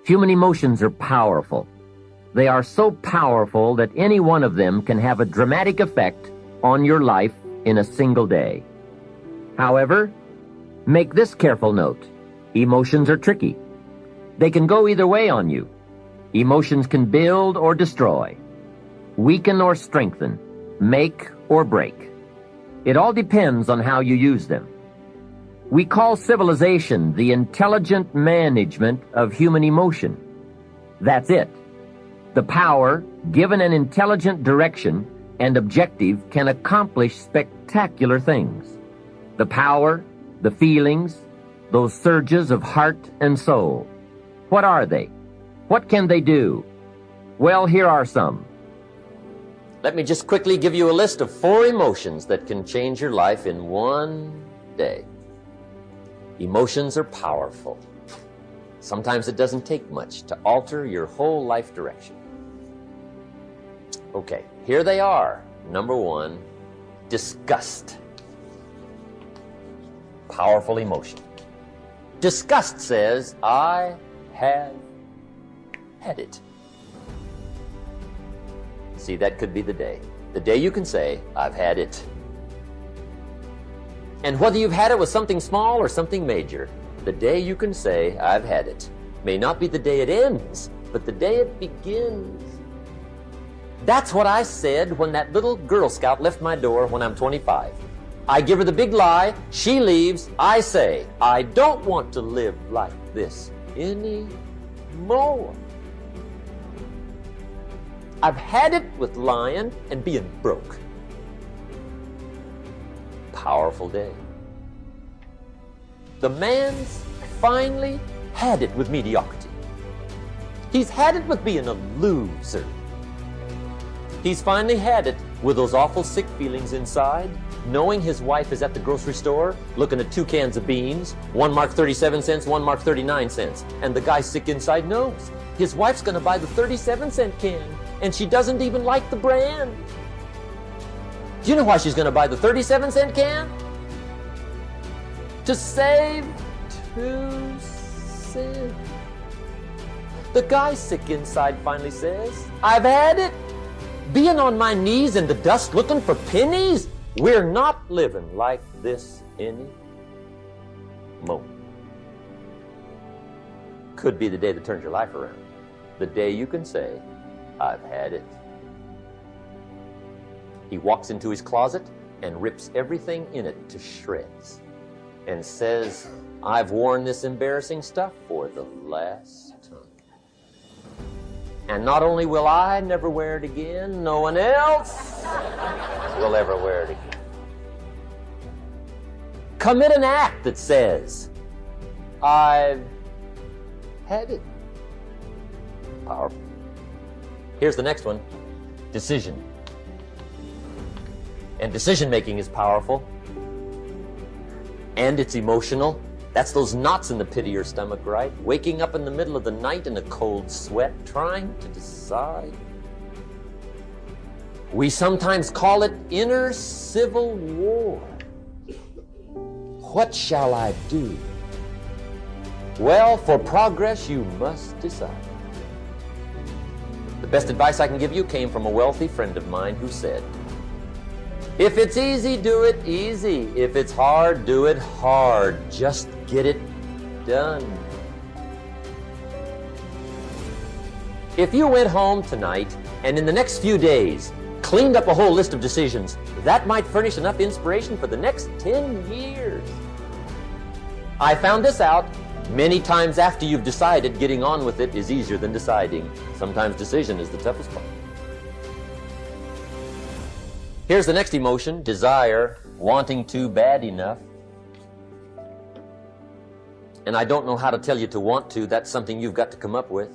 Human emotions are powerful. They are so powerful that any one of them can have a dramatic effect on your life in a single day. However, make this careful note. Emotions are tricky. They can go either way on you. Emotions can build or destroy, weaken or strengthen, make or break. It all depends on how you use them. We call civilization the intelligent management of human emotion. That's it. The power, given an intelligent direction and objective, can accomplish spectacular things. The power, the feelings, those surges of heart and soul. What are they? What can they do? Well, here are some. Let me just quickly give you a list of 4 emotions that can change your life in one day. Emotions are powerful. Sometimes it doesn't take much to alter your whole life direction. Okay, here they are. Number 1, disgust. Powerful emotion. Disgust says, I have had it. See, that could be the day. The day you can say, I've had it. And whether you've had it with something small or something major, the day you can say, I've had it, may not be the day it ends, but the day it begins. That's what I said when that little Girl Scout left my door when I'm 25. I give her the big lie, she leaves, I say, I don't want to live like this anymore. I've had it with lying and being broke. Powerful day. The man's finally had it with mediocrity. He's had it with being a loser. He's finally had it with those awful sick feelings inside, knowing his wife is at the grocery store looking at 2 cans of beans, one marked 37 cents, one marked 39 cents. And the guy sick inside knows his wife's going to buy the 37-cent can, and she doesn't even like the brand. Do you know why she's going to buy the 37-cent can? To save 2 cents. The guy sick inside finally says, I've had it. Being on my knees in the dust looking for pennies? We're not living like this anymore. Could be the day that turns your life around. The day you can say, I've had it. He walks into his closet and rips everything in it to shreds and says, I've worn this embarrassing stuff for the last time. And not only will I never wear it again, no one else will ever wear it again. Commit an act that says, I've had it. Powerful. Here's the next one, decision. And decision-making is powerful. And it's emotional. That's those knots in the pit of your stomach, right? Waking up in the middle of the night in a cold sweat, trying to decide. We sometimes call it inner civil war. What shall I do? Well, for progress, you must decide. The best advice I can give you came from a wealthy friend of mine who said, if it's easy, do it easy. If it's hard, do it hard. Just get it done. If you went home tonight and in the next few days cleaned up a whole list of decisions, that might furnish enough inspiration for the next 10 years. I found this out many times after you've decided. Getting on with it is easier than deciding. Sometimes decision is the toughest part. Here's the next emotion, desire, wanting to bad enough. And I don't know how to tell you to want to. That's something you've got to come up with.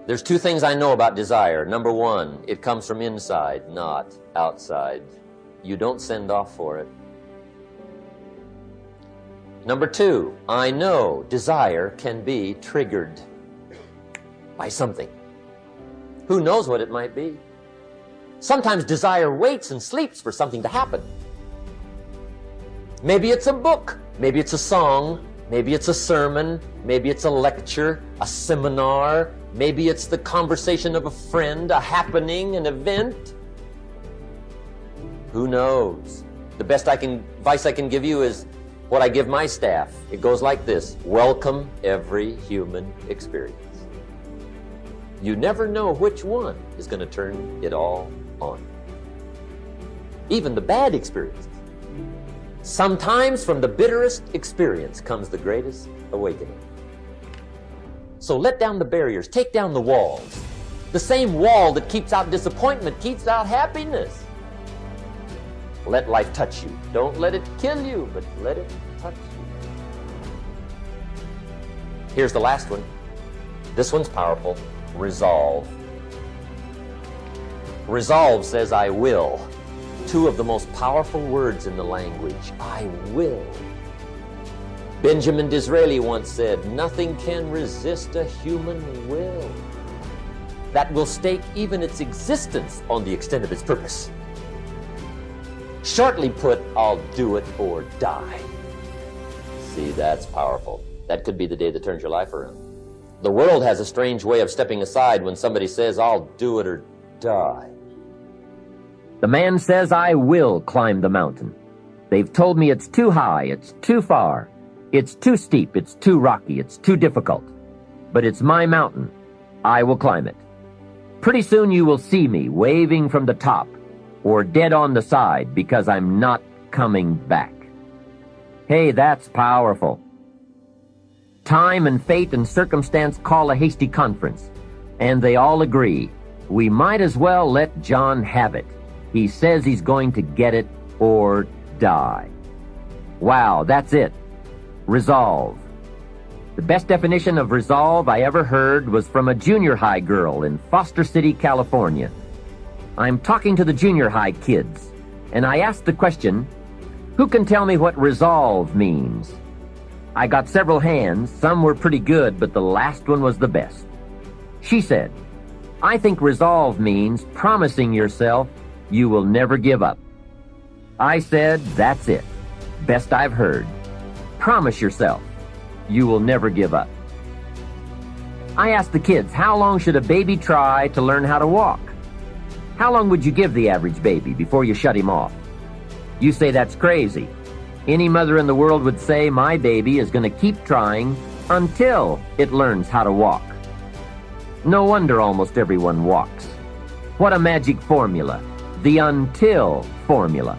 There's 2 things I know about desire. Number 1, it comes from inside, not outside. You don't send off for it. Number 2, I know desire can be triggered by something. Who knows what it might be? Sometimes desire waits and sleeps for something to happen. Maybe it's a book, maybe it's a song, Maybe it's a sermon, maybe it's a lecture, a seminar, maybe it's the conversation of a friend, a happening, an event. Who knows? The best advice I can give you is what I give my staff. It goes like this: welcome every human experience. You never know which one is going to turn it all on. Even the bad experiences. Sometimes from the bitterest experience comes the greatest awakening. So let down the barriers, take down the walls. The same wall that keeps out disappointment keeps out happiness. Let life touch you. Don't let it kill you, but let it touch you. Here's the last one. This one's powerful. Resolve. Resolve says, I will. Two of the most powerful words in the language. I will. Benjamin Disraeli once said, nothing can resist a human will that will stake even its existence on the extent of its purpose. Shortly put, I'll do it or die. See, that's powerful. That could be the day that turns your life around. The world has a strange way of stepping aside when somebody says, I'll do it or die. The man says, I will climb the mountain. They've told me it's too high, it's too far, it's too steep, it's too rocky, it's too difficult. But it's my mountain. I will climb it. Pretty soon you will see me waving from the top or dead on the side because I'm not coming back. Hey, that's powerful. Time and fate and circumstance call a hasty conference, and they all agree. We might as well let John have it. He says he's going to get it or die. Wow, that's it. Resolve. The best definition of resolve I ever heard was from a junior high girl in Foster City, California. I'm talking to the junior high kids, and I asked the question, who can tell me what resolve means? I got several hands. Some were pretty good, but the last one was the best. She said, I think resolve means promising yourself you will never give up. I said, that's it. Best I've heard. Promise yourself you will never give up. I asked the kids, how long should a baby try to learn how to walk? How long would you give the average baby before you shut him off? You say that's crazy. Any mother in the world would say, my baby is going to keep trying until it learns how to walk. No wonder almost everyone walks. What a magic formula. The until formula.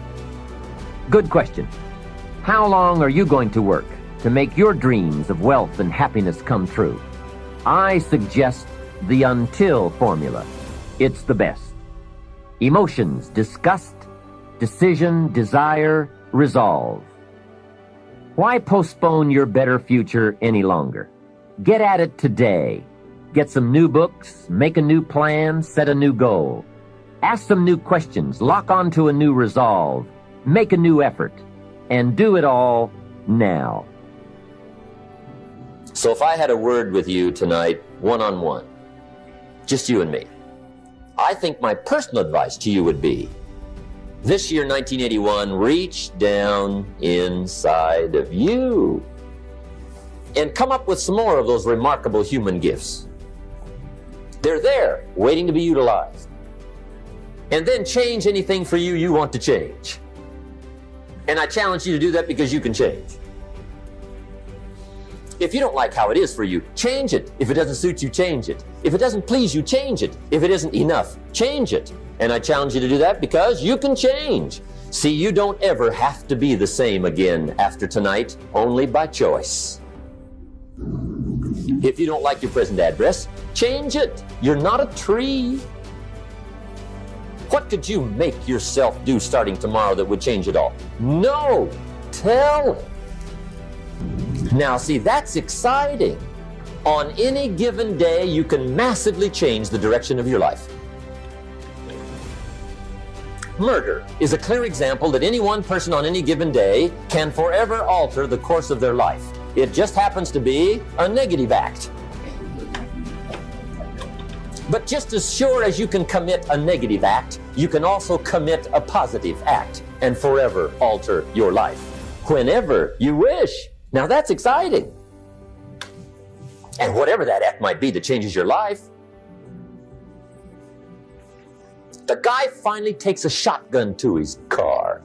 Good question. How long are you going to work to make your dreams of wealth and happiness come true? I suggest the until formula. It's the best. Emotions, disgust, decision, desire, resolve. Why postpone your better future any longer? Get at it today. Get some new books, make a new plan, set a new goal. Ask some new questions, lock onto a new resolve, make a new effort, and do it all now. So if I had a word with you tonight, one-on-one, just you and me, I think my personal advice to you would be, this year, 1981, reach down inside of you and come up with some more of those remarkable human gifts. They're there, waiting to be utilized. And then change anything for you want to change. And I challenge you to do that because you can change. If you don't like how it is for you, change it. If it doesn't suit you, change it. If it doesn't please you, change it. If it isn't enough, change it. And I challenge you to do that because you can change. See, you don't ever have to be the same again after tonight, only by choice. If you don't like your present address, change it. You're not a tree. What could you make yourself do starting tomorrow that would change it all? No, tell. Now, see, that's exciting. On any given day, you can massively change the direction of your life. Murder is a clear example that any one person on any given day can forever alter the course of their life. It just happens to be a negative act. But just as sure as you can commit a negative act, you can also commit a positive act and forever alter your life. Whenever you wish. Now that's exciting. And whatever that act might be that changes your life. The guy finally takes a shotgun to his car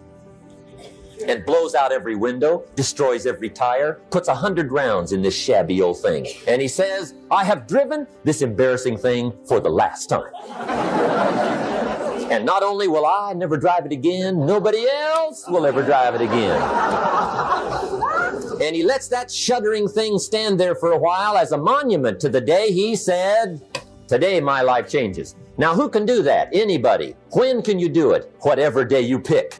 and blows out every window, destroys every tire, puts 100 rounds in this shabby old thing. And he says, I have driven this embarrassing thing for the last time. And not only will I never drive it again, nobody else will ever drive it again. And he lets that shuddering thing stand there for a while as a monument to the day he said, today my life changes. Now who can do that? Anybody. When can you do it? Whatever day you pick.